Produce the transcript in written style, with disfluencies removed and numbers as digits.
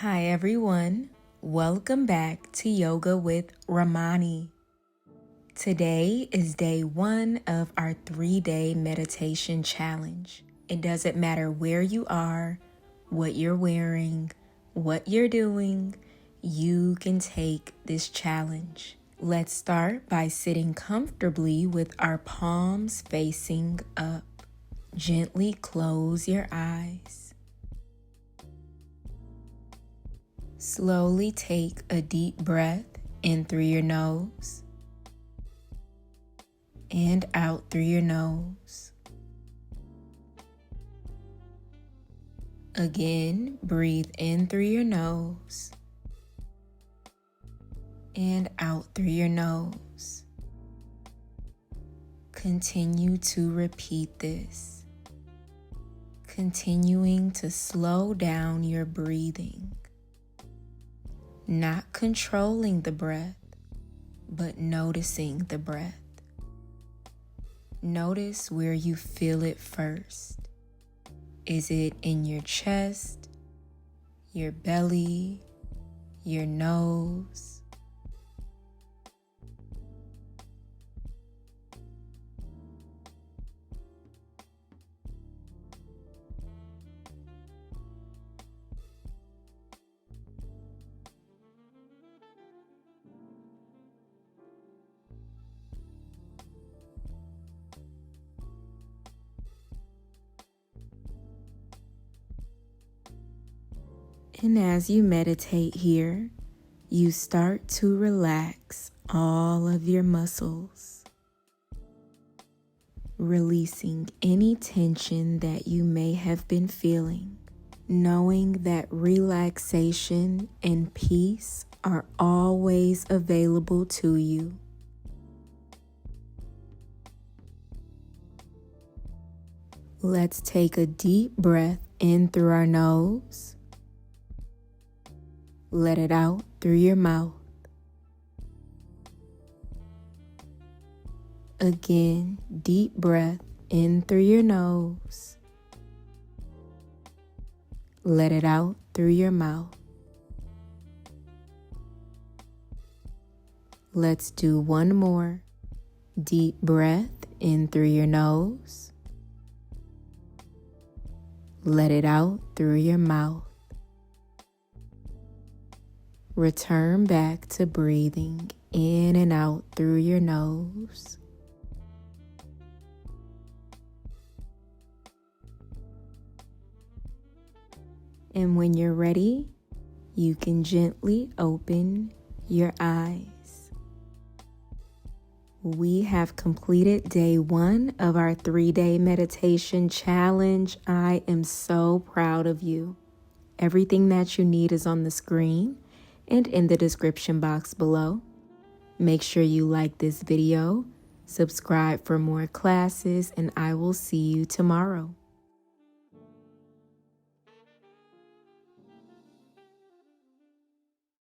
Hi everyone, welcome back to Yoga with Ramoni. Today is day 1 of our 3-day meditation challenge. It doesn't matter where you are, what you're wearing, what you're doing, you can take this challenge. Let's start by sitting comfortably with our palms facing up. Gently close your eyes. Slowly take a deep breath in through your nose and out through your nose. Again, breathe in through your nose and out through your nose. Continue to repeat this, continuing to slow down your breathing. Not controlling the breath, but noticing the breath. Notice where you feel it first. Is it in your chest, your belly, your nose? And as you meditate here, you start to relax all of your muscles, releasing any tension that you may have been feeling, knowing that relaxation and peace are always available to you. Let's take a deep breath in through our nose. Let it out through your mouth. Again, deep breath in through your nose. Let it out through your mouth. Let's do one more. Deep breath in through your nose. Let it out through your mouth. Return back to breathing in and out through your nose. And when you're ready, you can gently open your eyes. We have completed day 1 of our 3-day meditation challenge. I am so proud of you. Everything that you need is on the screen and in the description box below. Make sure you like this video, subscribe for more classes, and I will see you tomorrow.